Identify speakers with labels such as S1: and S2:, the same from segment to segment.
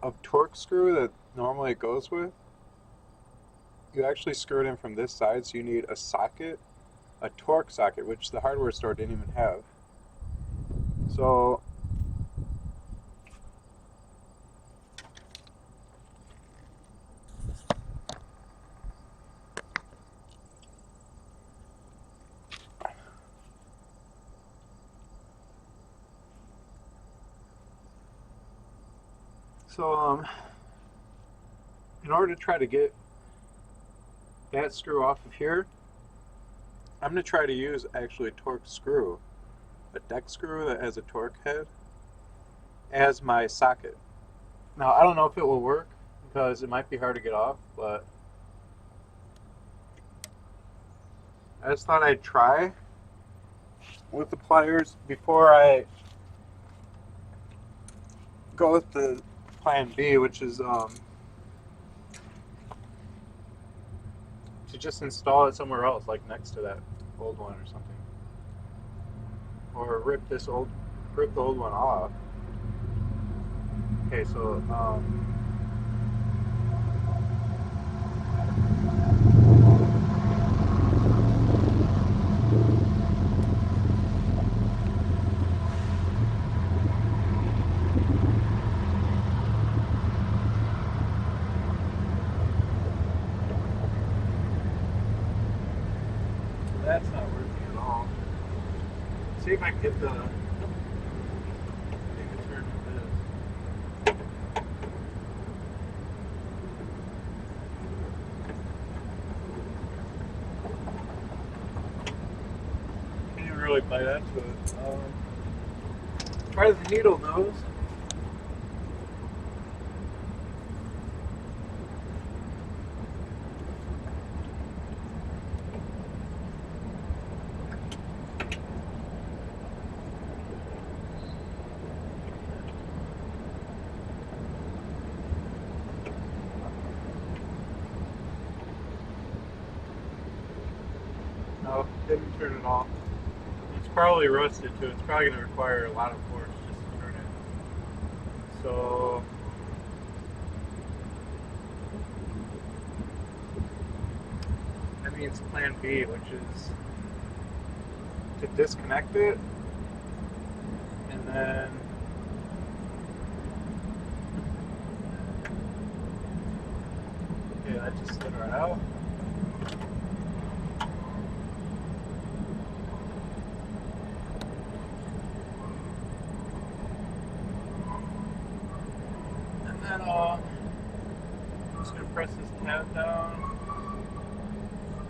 S1: a torque screw that normally it goes with, you actually screw it in from this side, so you need a socket, a torque socket, which the hardware store didn't even have. So so in order to try to get that screw off of here, I'm going to try to use actually a torque screw, a deck screw that has a torque head, as my socket. Now, I don't know if it will work because it might be hard to get off, but I just thought I'd try with the pliers before I go with the plan B, which is to just install it somewhere else, like next to that old one or something, or rip the old one off. Okay, so that's not working at all. Let's see if I can get the thing to turn with this. Can't even really bite into it. Try the needle nose. No, didn't turn it off. It's probably rusted too. It's probably going to require a lot of force just to turn it. So that means plan B, which is to disconnect it and then okay, that just slid right out. And then I'm just gonna press this tab down.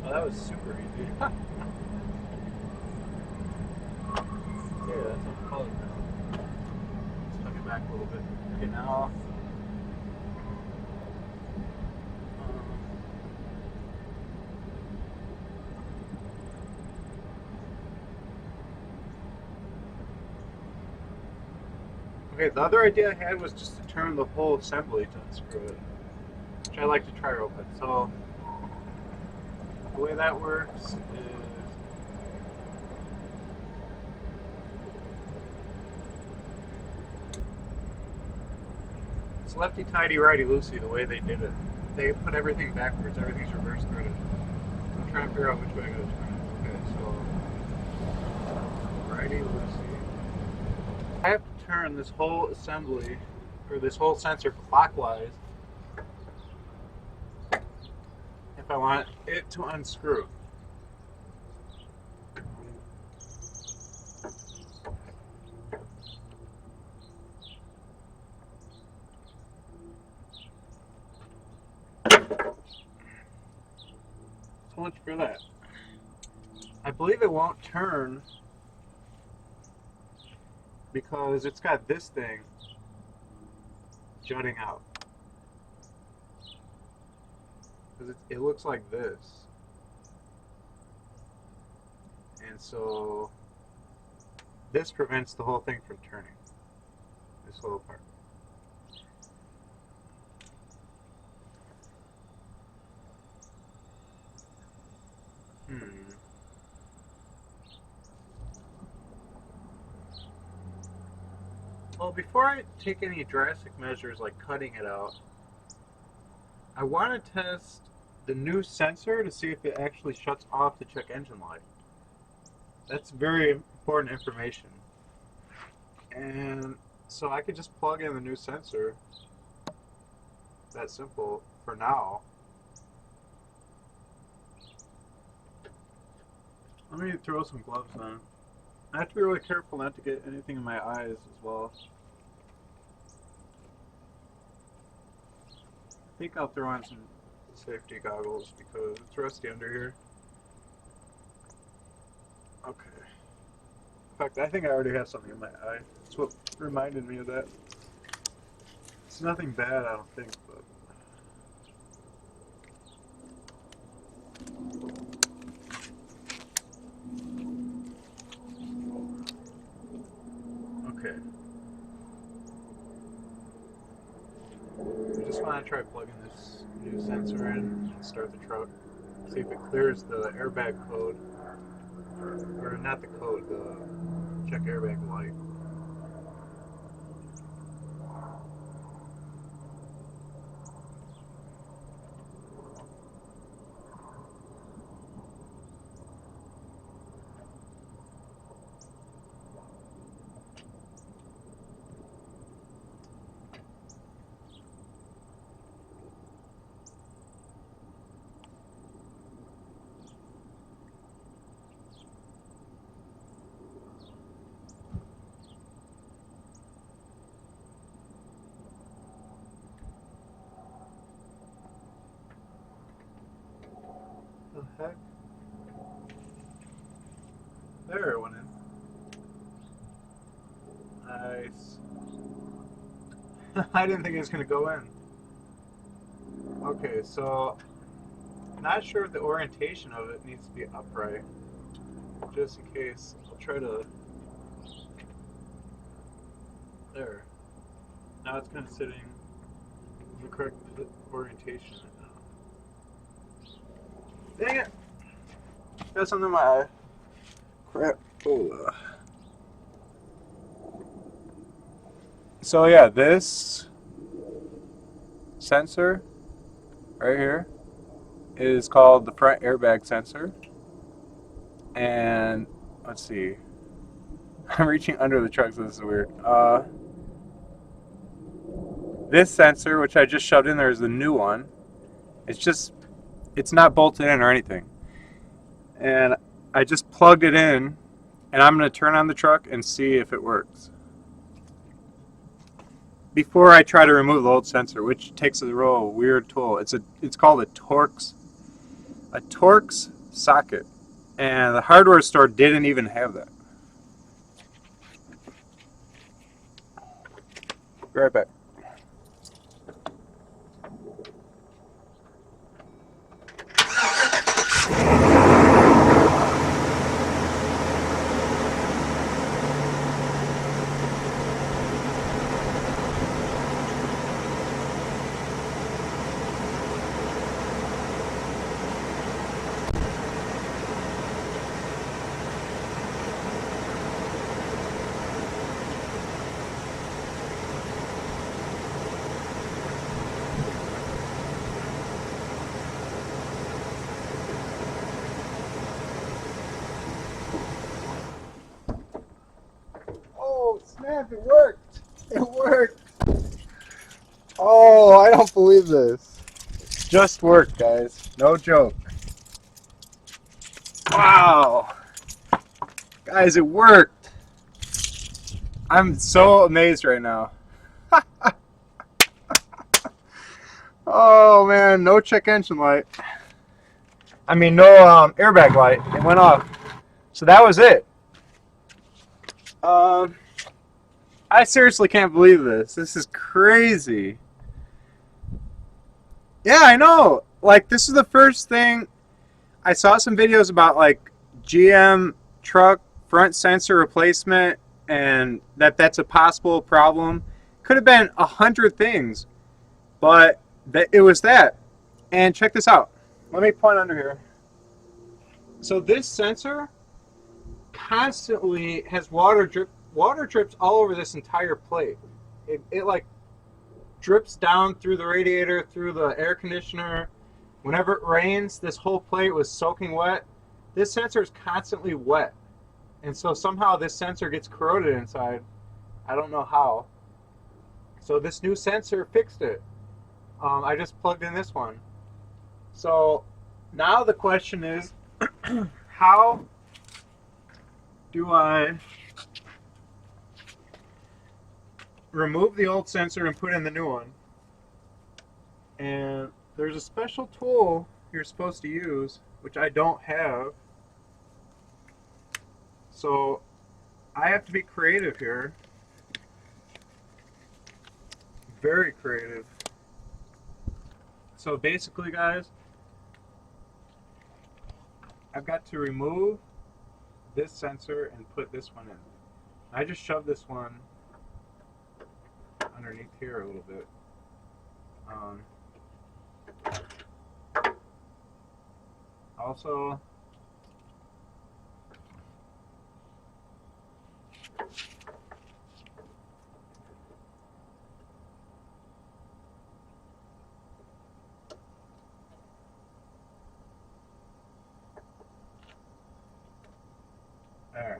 S1: Oh, that was super easy. Yeah, that's on color now. Let's tuck it back a little bit. Okay, now okay, the other idea I had was just to turn the whole assembly to unscrew it, which I like to try real quick. So the way that works is it's lefty tighty, righty loosey. The way they did it, they put everything backwards. Everything's reverse threaded. I'm trying to figure out which way I gotta turn it. Okay, so righty loosey. I have to turn this whole assembly or this whole sensor clockwise if I want it to unscrew. So much for that. I believe it won't turn because it's got this thing jutting out. Because it looks like this. And so this prevents the whole thing from turning. This whole part. Well, So before I take any drastic measures like cutting it out, I want to test the new sensor to see if it actually shuts off the check engine light. That's very important information. And so I could just plug in the new sensor. That simple for now. Let me throw some gloves on. I have to be really careful not to get anything in my eyes as well. I think I'll throw on some safety goggles because it's rusty under here. Okay. In fact, I think I already have something in my eye. That's what reminded me of that. It's nothing bad, I don't think, but... Okay. We just want to try plugging this new sensor in and start the truck. See if it clears the airbag code. Or not the code, the check airbag light. The heck? There it went in. Nice. I didn't think it was going to go in. Okay, so not sure if the orientation of it needs to be upright. Just in case, I'll try to... There. Now it's kind of sitting in the correct orientation right now. Dang it! Got something in my eye. Crap. Oh. So yeah, this sensor right here is called the front airbag sensor. And let's see. I'm reaching under the truck, so this is weird. This sensor, which I just shoved in there, is the new one. It's not bolted in or anything. And I just plugged it in, and I'm going to turn on the truck and see if it works. Before I try to remove the old sensor, which takes a real weird tool. It's called a Torx socket. And the hardware store didn't even have that. Be right back. Snap, it worked! It worked! Oh, I don't believe this. Just worked, guys. No joke. Wow! Guys, it worked! I'm so amazed right now. Oh man, no check engine light. I mean, no airbag light. It went off. So that was it. I seriously can't believe this. This is crazy. Yeah, I know. Like, this is the first thing. I saw some videos about, like, GM truck front sensor replacement and that's a possible problem. Could have been 100 things, but it was that. And check this out. Let me point under here. So this sensor constantly has water water drips all over this entire plate. It like drips down through the radiator, through the air conditioner. Whenever it rains, this whole plate was soaking wet. This sensor is constantly wet. And so somehow this sensor gets corroded inside. I don't know how. So this new sensor fixed it. I just plugged in this one. So now the question is, how do I remove the old sensor and put in the new one? And there's a special tool you're supposed to use, which I don't have. So I have to be creative here. Very creative. So basically, guys, I've got to remove this sensor and put this one in. I just shoved this one underneath here a little bit. Also, there.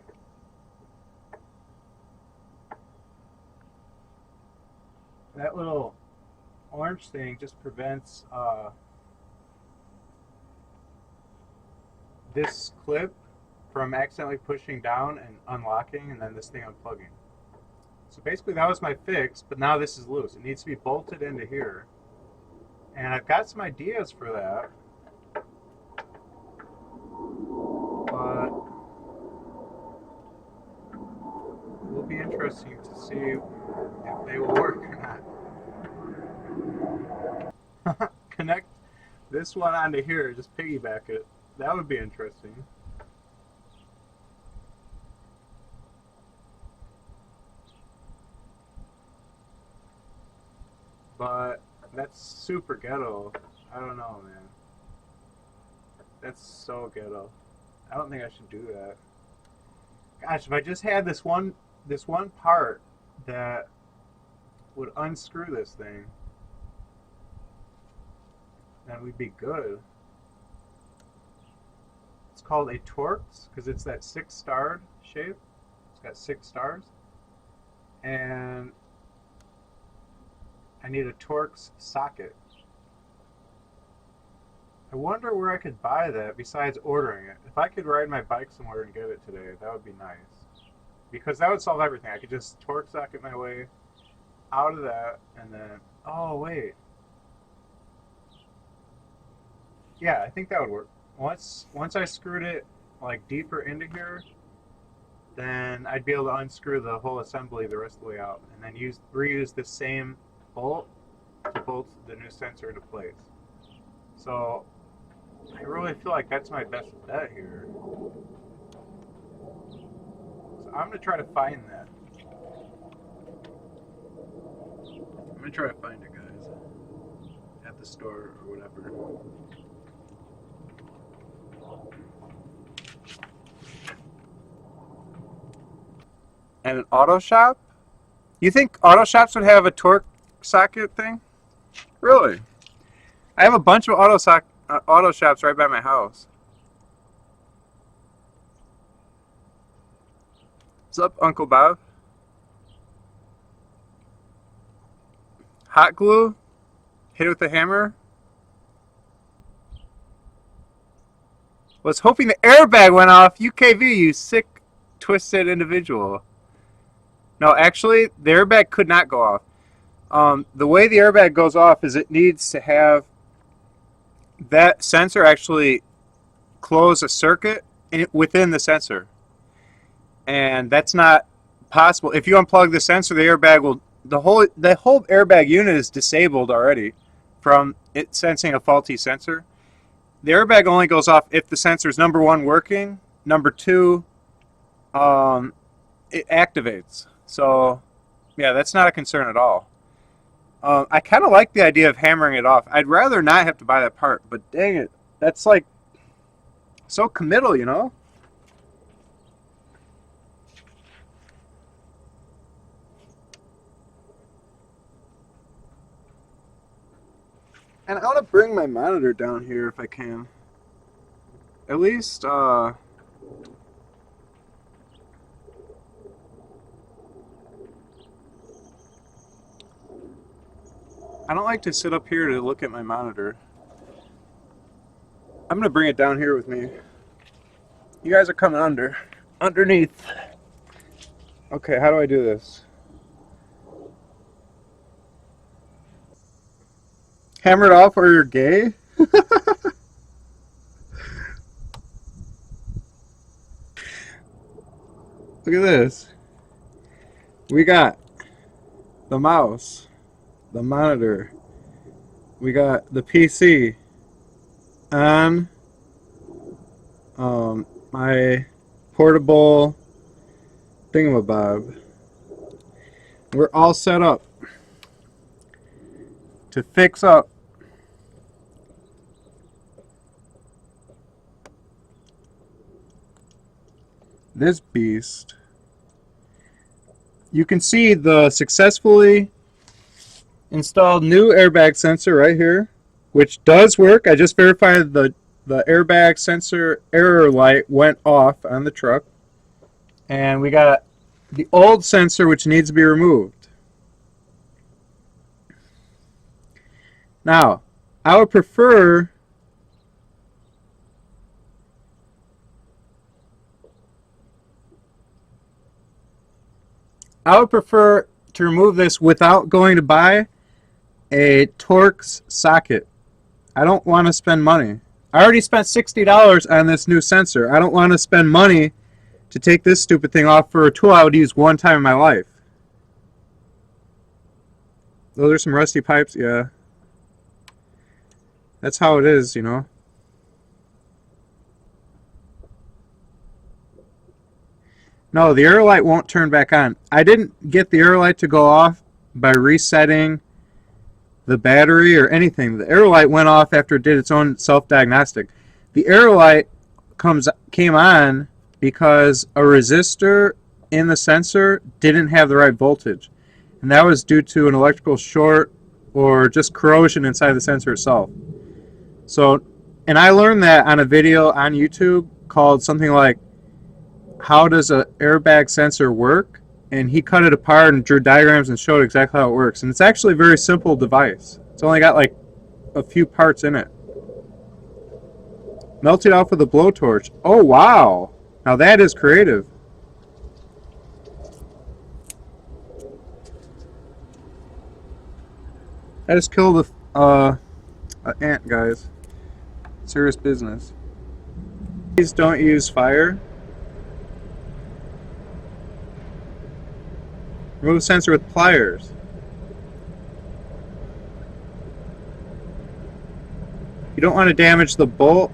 S1: That little orange thing just prevents this clip from accidentally pushing down and unlocking, and then this thing unplugging. So basically that was my fix, but now this is loose. It needs to be bolted into here. And I've got some ideas for that. But it will be interesting to see if they will work or not. Connect this one onto here, just piggyback it. That would be interesting. But that's super ghetto. I don't know, man. That's so ghetto. I don't think I should do that. Gosh, if I just had this one part that would unscrew this thing, then we'd be good. It's called a Torx because it's that 6-starred shape. It's got 6 stars. And I need a Torx socket. I wonder where I could buy that besides ordering it. If I could ride my bike somewhere and get it today, that would be nice. Because that would solve everything. I could just Torx socket my way out of that and then... Oh, wait. Yeah, I think that would work. Once I screwed it like deeper into here, then I'd be able to unscrew the whole assembly the rest of the way out and then reuse the same bolt to bolt the new sensor into place. So I really feel like that's my best bet here. So I'm going to try to find that. I'm going to try to find it, guys, at the store or whatever. And an auto shop? You think auto shops would have a Torx socket thing? Really? I have a bunch of auto shops right by my house. What's up, Uncle Bob? Hot glue? Hit it with a hammer? Was hoping the airbag went off. UKV, you sick, twisted individual. No, actually, the airbag could not go off. The way the airbag goes off is it needs to have that sensor actually close a circuit within the sensor. And that's not possible. If you unplug the sensor, the airbag will... The whole airbag unit is disabled already from it sensing a faulty sensor. The airbag only goes off if the sensor is number 1 working, number 2 it activates. So yeah, that's not a concern at all. I kind of like the idea of hammering it off. I'd rather not have to buy that part, but dang it, that's like so committal, you know? And I want to bring my monitor down here if I can. At least, I don't like to sit up here to look at my monitor. I'm going to bring it down here with me. You guys are coming underneath. Okay, how do I do this? Hammer it off or you're gay? Look at this. We got the mouse, the monitor, we got the PC on my portable thingamabob. We're all set up to fix up this beast. You can see the successfully installed new airbag sensor right here, which does work. I just verified the airbag sensor error light went off on the truck. And we got the old sensor which needs to be removed. Now, I would prefer to remove this without going to buy a Torx socket. I don't want to spend money. I already spent $60 on this new sensor. I don't want to spend money to take this stupid thing off for a tool I would use one time in my life. Those are some rusty pipes, yeah. That's how it is, you know. No, the air light won't turn back on. I didn't get the air light to go off by resetting the battery or anything. The air light went off after it did its own self-diagnostic. The air light came on because a resistor in the sensor didn't have the right voltage. And that was due to an electrical short or just corrosion inside the sensor itself. So, and I learned that on a video on YouTube called something like, how does an airbag sensor work? And he cut it apart and drew diagrams and showed exactly how it works. And it's actually a very simple device. It's only got like a few parts in it. Melted off with a blowtorch. Oh, wow. Now that is creative. I just killed an ant, guys. Serious business. Please don't use fire. Remove the sensor with pliers. You don't want to damage the bolt.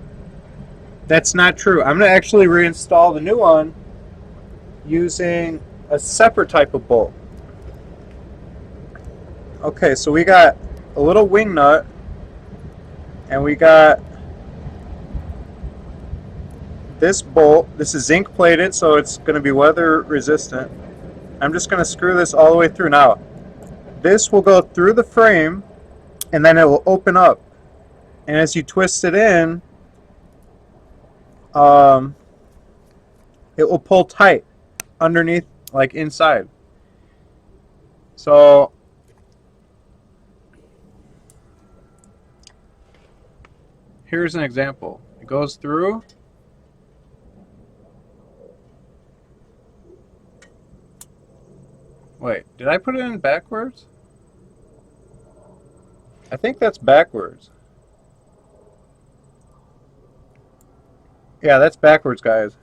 S1: That's not true. I'm going to actually reinstall the new one using a separate type of bolt. Okay, so we got a little wing nut and we got this bolt. This is zinc plated, so it's going to be weather resistant. I'm just going to screw this all the way through. Now, this will go through the frame and then it will open up. And as you twist it in, it will pull tight underneath, like inside. So, here's an example. It goes through. Wait, did I put it in backwards? I think that's backwards. Yeah, that's backwards, guys.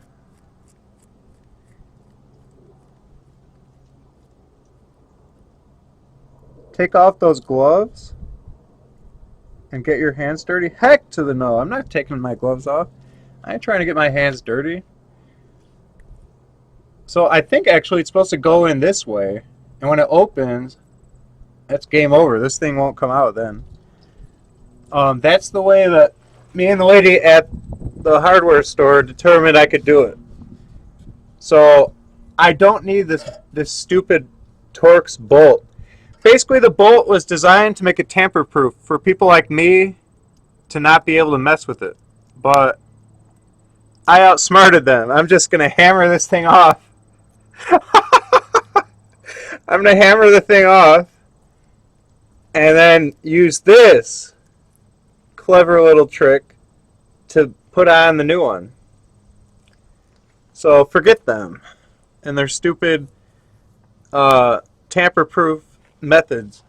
S1: Take off those gloves and get your hands dirty. Heck to the no, I'm not taking my gloves off. I ain't trying to get my hands dirty. So I think actually it's supposed to go in this way, and when it opens, that's game over. This thing won't come out then. That's the way that me and the lady at the hardware store determined I could do it. So I don't need this stupid Torx bolt. Basically, the bolt was designed to make it tamper-proof for people like me to not be able to mess with it. But I outsmarted them. I'm just going to hammer this thing off. I'm going to hammer the thing off and then use this clever little trick to put on the new one. So forget them and their stupid tamper-proof methods.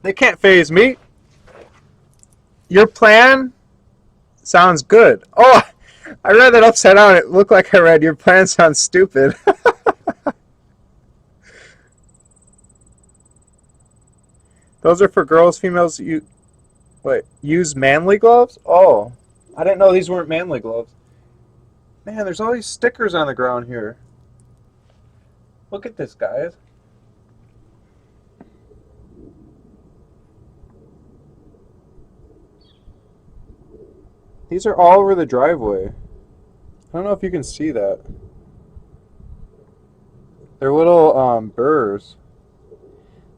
S1: They can't faze me. Your plan sounds good. Oh, I read that upside down. It looked like I read, your plan sounds stupid. Those are for girls, females. Use manly gloves? Oh, I didn't know these weren't manly gloves. Man, there's all these stickers on the ground here. Look at this, guys. These are all over the driveway. I don't know if you can see that. They're little burrs.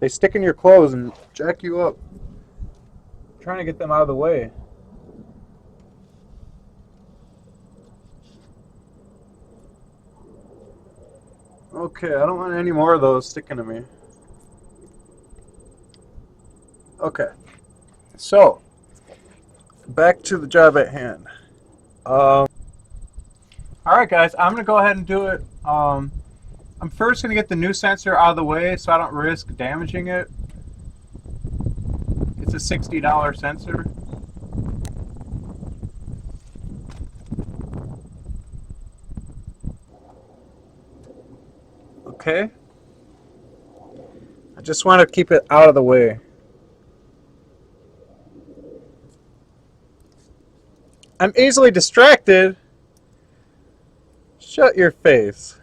S1: They stick in your clothes and jack you up. I'm trying to get them out of the way. Okay, I don't want any more of those sticking to me. Okay, so back to the job at hand. Alright guys, I'm going to go ahead and do it. I'm first going to get the new sensor out of the way so I don't risk damaging it. It's a $60 sensor. Okay. I just want to keep it out of the way. I'm easily distracted. Shut your face.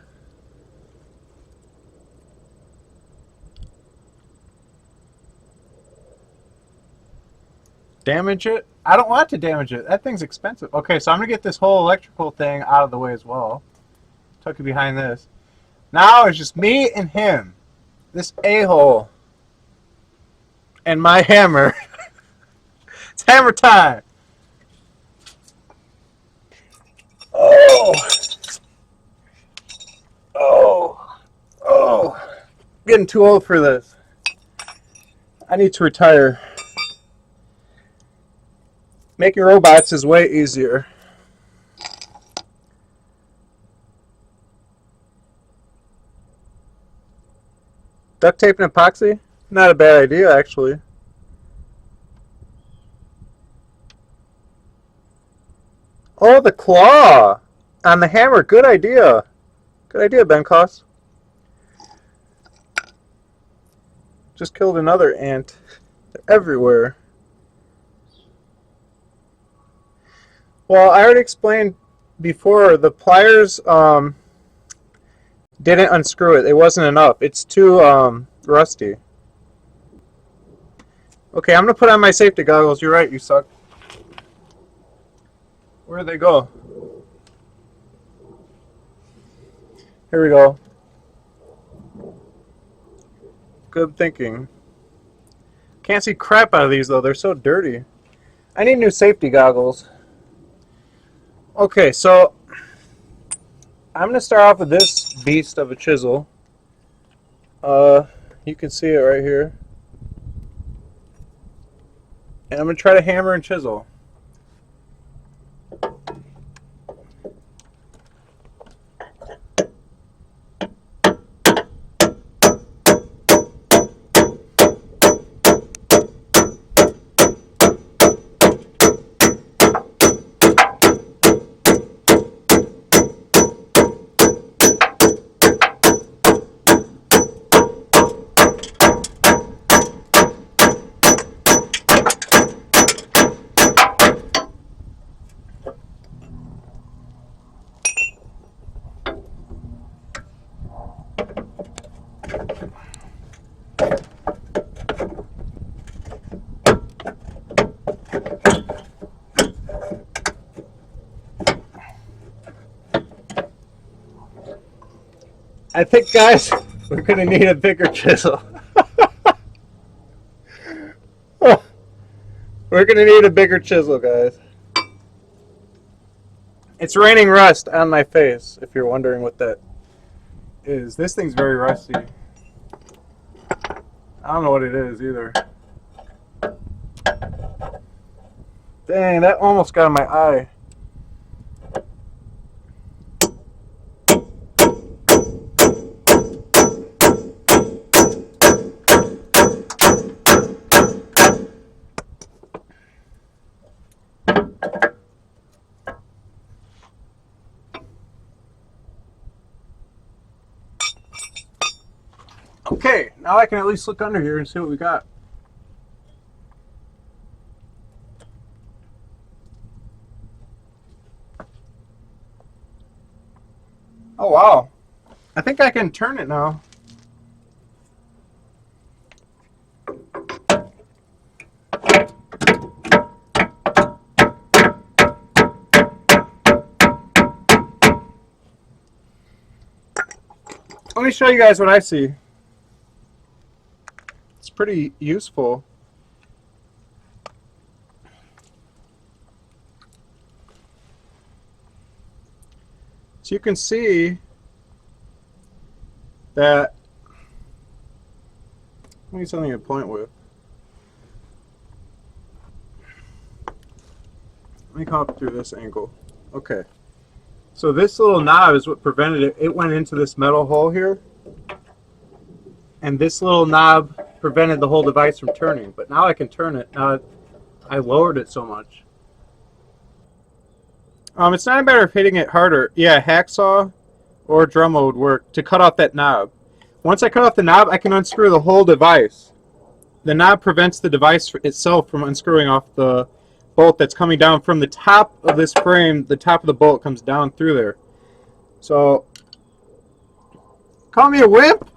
S1: Damage it? I don't want to damage it. That thing's expensive. Okay, so I'm going to get this whole electrical thing out of the way as well. Tuck it behind this. Now it's just me and him. This a-hole. And my hammer. It's hammer time. Oh. Oh. Oh. I'm getting too old for this. I need to retire. Making robots is way easier. Duct tape and epoxy? Not a bad idea, actually. Oh, the claw on the hammer. Good idea. Good idea, Ben Koss. Just killed another ant. They're everywhere. Well, I already explained before, the pliers didn't unscrew it. It wasn't enough. It's too rusty. Okay, I'm going to put on my safety goggles. You're right, you suck. Where'd they go? Here we go. Good thinking. Can't see crap out of these, though. They're so dirty. I need new safety goggles. Okay, so I'm going to start off with this beast of a chisel. You can see it right here. And I'm going to try to hammer and chisel. I think, guys, we're going to need a bigger chisel. We're gonna need a bigger chisel, guys. It's raining rust on my face, if you're wondering what that is. This thing's very rusty. I don't know what it is either. Dang, that almost got in my eye. Okay, now I can at least look under here and see what we got. Oh wow, I think I can turn it now. Let me show you guys what I see. It's pretty useful. So you can see that, I need something to point with. Let me come up through this angle. Okay. So this little knob is what prevented it. It went into this metal hole here. And this little knob prevented the whole device from turning. But now I can turn it. Now I lowered it so much. It's not a matter of hitting it harder. Yeah, hacksaw or Dremel would work to cut off that knob. Once I cut off the knob, I can unscrew the whole device. The knob prevents the device itself from unscrewing off the bolt that's coming down from the top of this frame. The top of the bolt comes down through there. So, call me a wimp?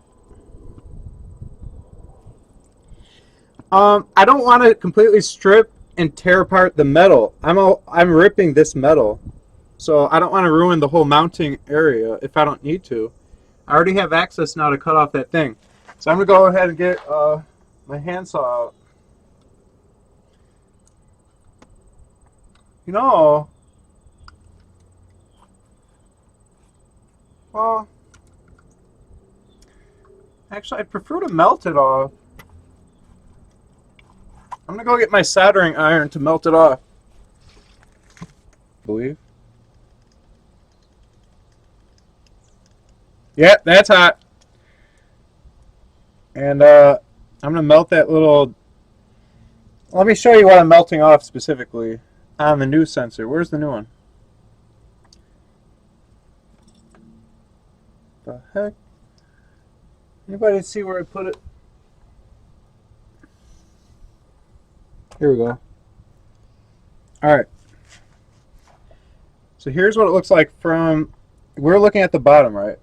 S1: I don't want to completely strip and tear apart the metal. I'm ripping this metal. So I don't want to ruin the whole mounting area if I don't need to. I already have access now to cut off that thing. So I'm going to go ahead and get my handsaw out. You know, well, actually I'd prefer to melt it off. I'm going to go get my soldering iron to melt it off. Believe. Yeah, that's hot. And I'm going to melt that little... Let me show you what I'm melting off specifically on the new sensor. Where's the new one? The heck? Anybody see where I put it? Here we go. Alright. So here's what it looks like from... We're looking at the bottom, right?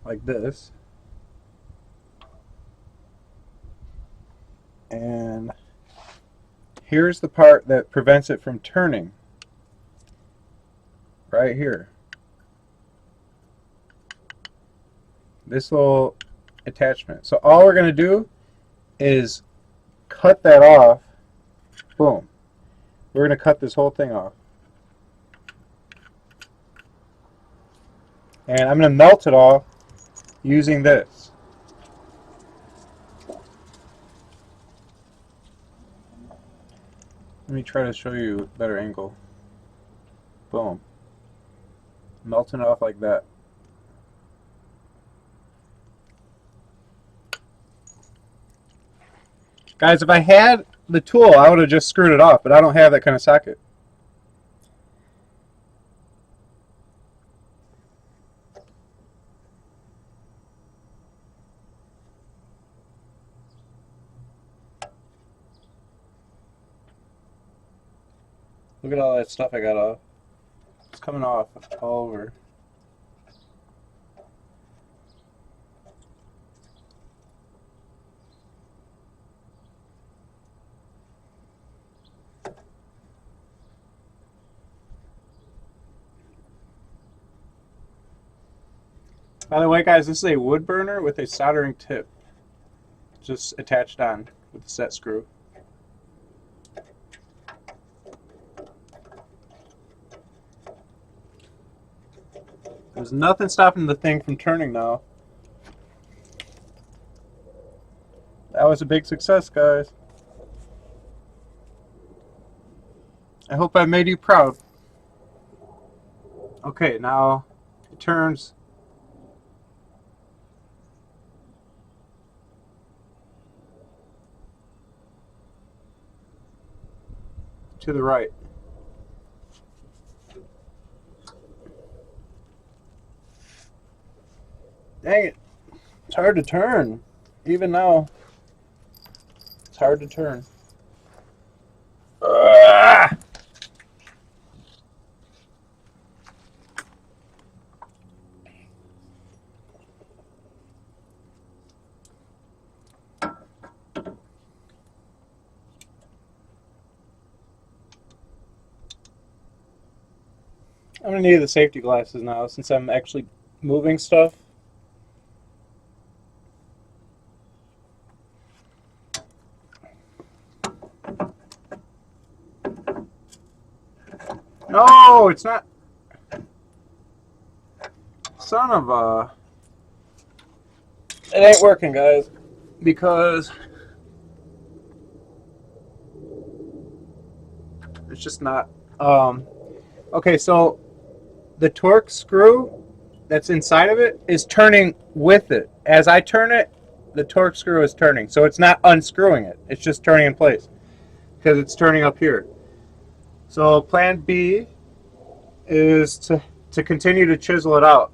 S1: Like this. And here's the part that prevents it from turning. Right here. This little attachment. So all we're going to do is cut that off. Boom. We're going to cut this whole thing off. And I'm going to melt it off using this. Let me try to show you a better angle. Boom. Melting it off like that. Guys, if I had the tool, I would have just screwed it off, but I don't have that kind of socket. Look at all that stuff I got off. It's coming off all over. By the way, guys, this is a wood burner with a soldering tip just attached on with the set screw. There's nothing stopping the thing from turning now. That was a big success, guys. I hope I made you proud. Okay, now it turns to the right. Dang it. It's hard to turn. Even now, it's hard to turn. Ugh! I'm gonna need the safety glasses now since I'm actually moving stuff. No, it's not. Son of a. It ain't working, guys, because it's just not. Okay, so the torque screw that's inside of it is turning with it. As I turn it, the torque screw is turning. So it's not unscrewing it. It's just turning in place because it's turning up here. So plan B is to continue to chisel it out.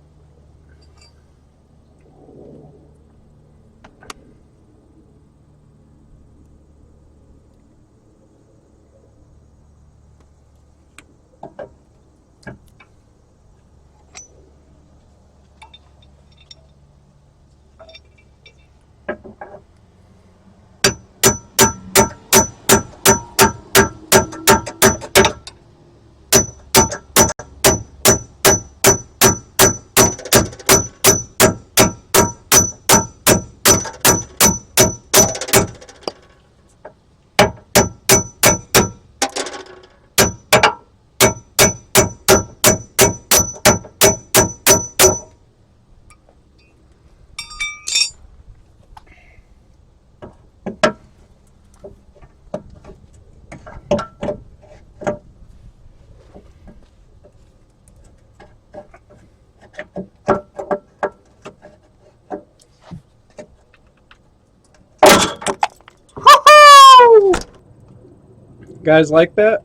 S1: Guys like that?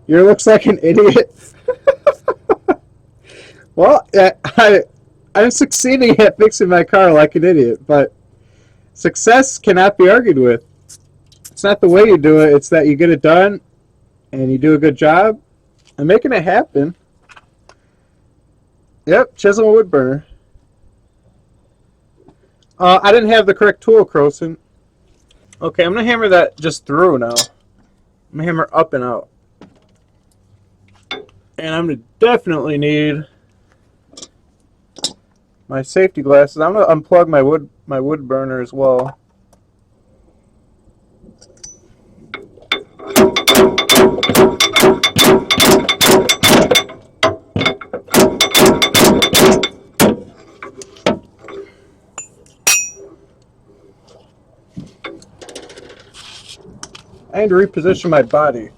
S1: You looks like an idiot. Well, I'm succeeding at fixing my car like an idiot, but success cannot be argued with. It's not the way you do it, it's that you get it done and you do a good job. I'm making it happen. Yep, chisel and wood burner. I didn't have the correct tool, Croson. Okay, I'm going to hammer that just through now. I'm going to hammer up and out. And I'm going to definitely need my safety glasses. I'm going to unplug my wood burner as well. I need to reposition my body.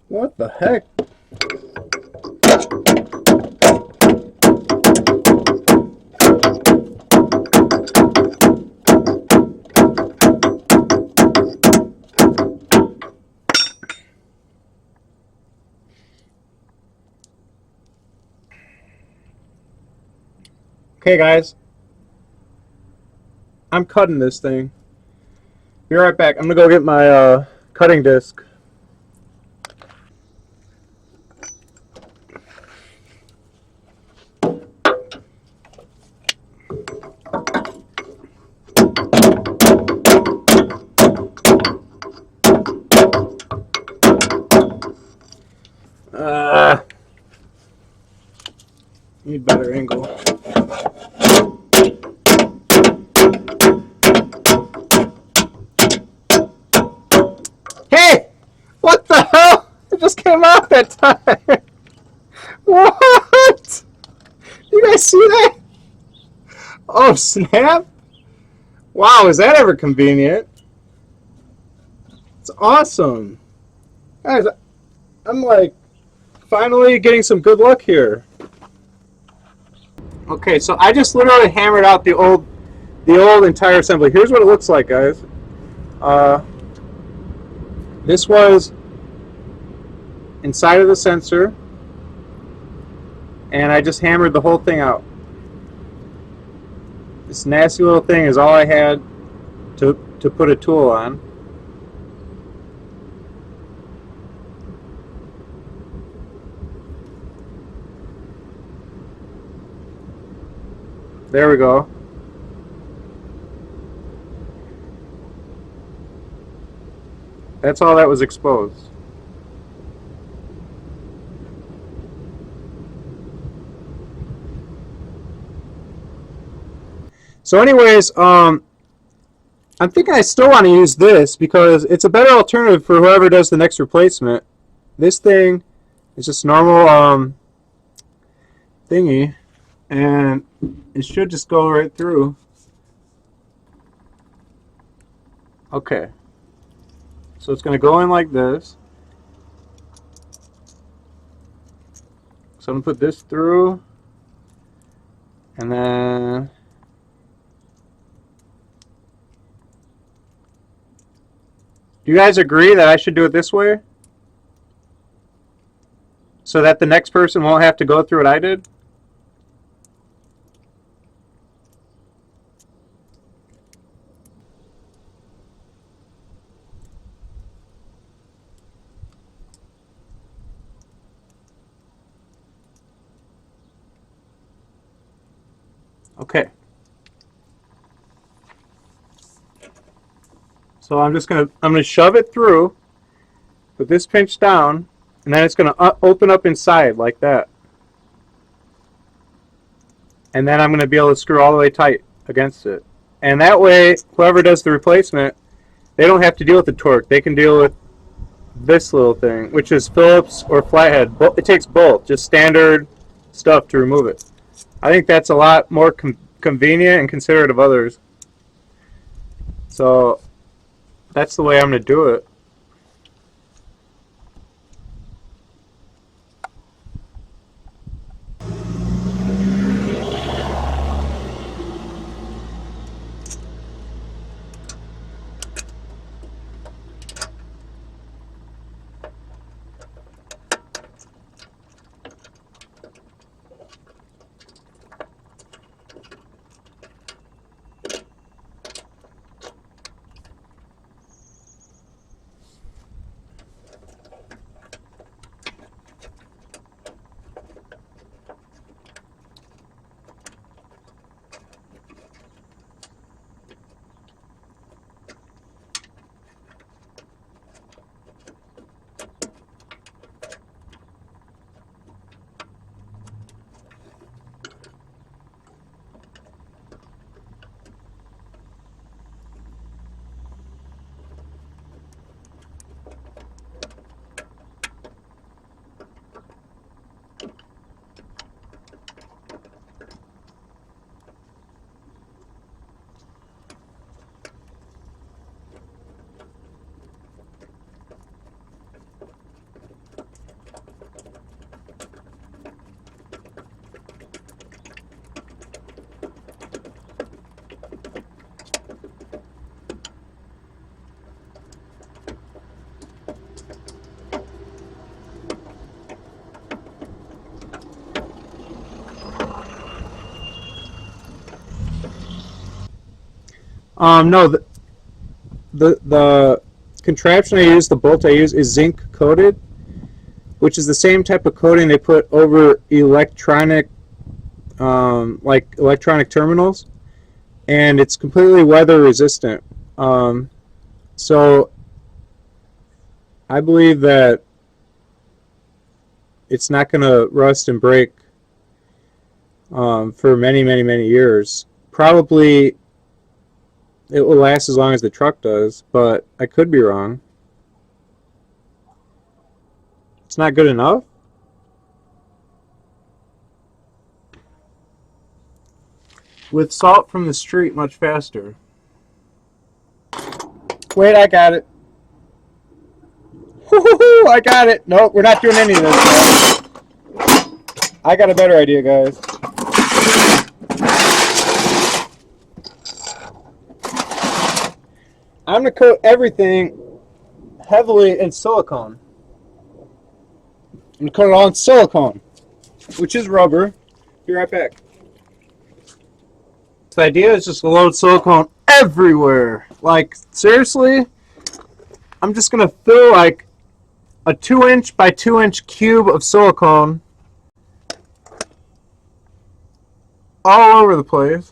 S1: What the heck? Okay, guys. I'm cutting this thing. Be right back. I'm going to go get my cutting disc. Need better angle. Hey! What the hell? It just came out that time. What? You guys see that? Oh, snap. Wow, is that ever convenient? It's awesome. Guys, I'm like finally getting some good luck here. Okay, so I just literally hammered out the old entire assembly. Here's what it looks like, guys. This was inside of the sensor, and I just hammered the whole thing out. This nasty little thing is all I had to put a tool on. There we go. That's all that was exposed. So anyways, I'm thinking I still want to use this because it's a better alternative for whoever does the next replacement. This thing is just normal thingy, and it should just go right through. Okay. So it's going to go in like this. So I'm going to put this through, and then do you guys agree that I should do it this way? So that the next person won't have to go through what I did? Okay. So I'm gonna shove it through with this pinch down, and then it's gonna open up inside like that. And then I'm gonna be able to screw all the way tight against it. And that way, whoever does the replacement, they don't have to deal with the torque. They can deal with this little thing, which is Phillips or flathead. It takes both, just standard stuff to remove it. I think that's a lot more convenient and considerate of others. So that's the way I'm going to do it. No, the contraption I use, the bolt I use, is zinc coated, which is the same type of coating they put over electronic, like electronic terminals, and it's completely weather resistant. So I believe that it's not going to rust and break for many, many, many years. Probably it will last as long as the truck does, but I could be wrong. It's not good enough? With salt from the street, much faster. Wait, I got it. Woo-hoo-hoo, I got it. Nope, we're not doing any of this. I got a better idea, guys. I'm going to coat everything heavily in silicone. I'm going to coat it all in silicone, which is rubber. Be right back. The idea is just to load silicone everywhere. Like, seriously, I'm just going to fill like a 2-inch by 2-inch cube of silicone all over the place.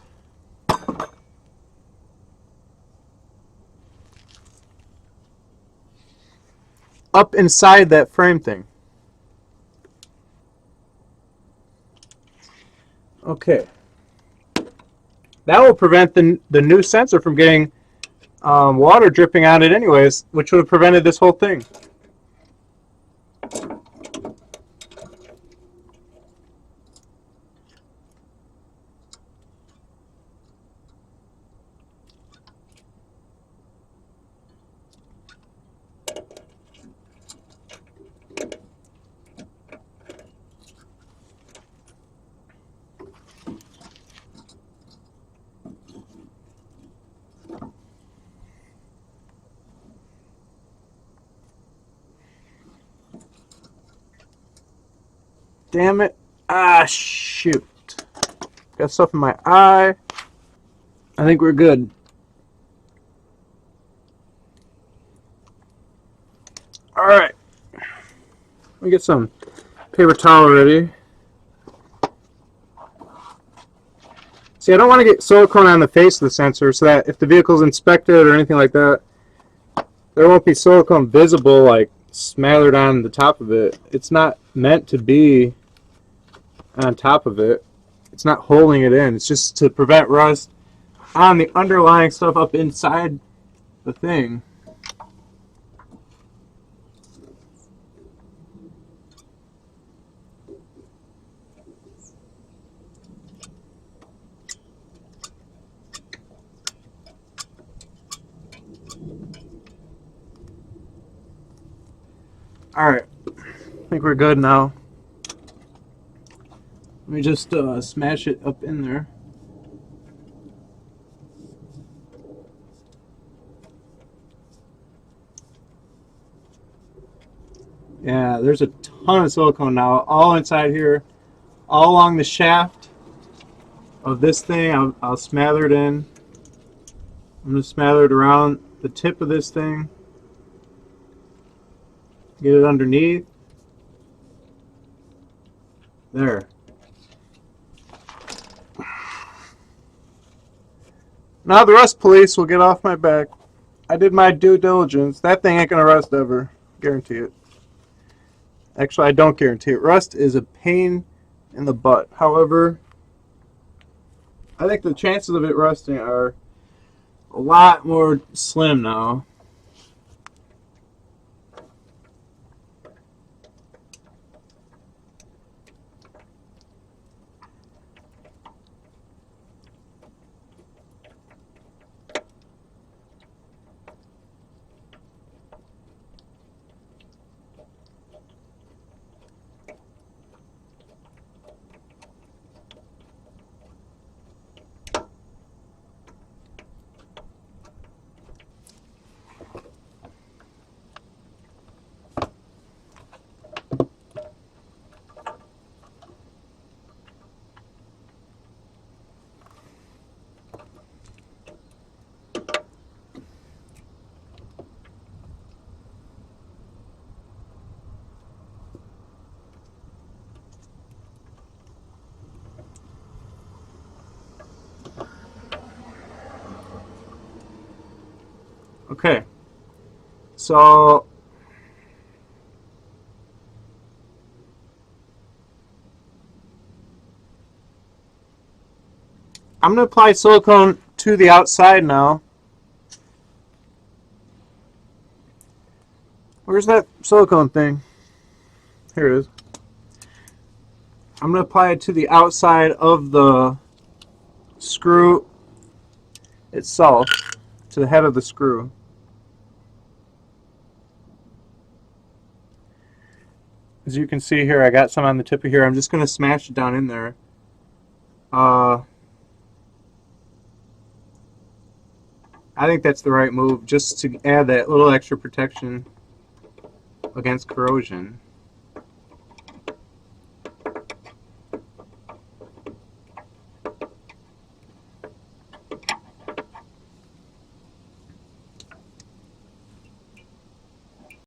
S1: Up inside that frame thing. Okay. That will prevent the new sensor from getting water dripping on it anyways, which would have prevented this whole thing. Damn it. Ah, shoot. Got stuff in my eye. I think we're good. Alright. Let me get some paper towel ready. See, I don't want to get silicone on the face of the sensor so that if the vehicle's inspected or anything like that, there won't be silicone visible, like, smothered on the top of it. It's not meant to be on top of it. It's not holding it in. It's just to prevent rust on the underlying stuff up inside the thing. Alright, I think we're good now. Let me just smash it up in there. Yeah, there's a ton of silicone now, all inside here, all along the shaft of this thing. I'll smother it in. I'm going to smother it around the tip of this thing. Get it underneath. There. Now the rust police will get off my back. I did my due diligence. That thing ain't going to rust ever. Guarantee it. Actually, I don't guarantee it. Rust is a pain in the butt. However, I think the chances of it rusting are a lot more slim now. Okay, so I'm going to apply silicone to the outside now. Where's that silicone thing? Here it is. I'm going to apply it to the outside of the screw itself, to the head of the screw. As you can see here, I got some on the tip of here. I'm just going to smash it down in there. I think that's the right move, just to add that little extra protection against corrosion.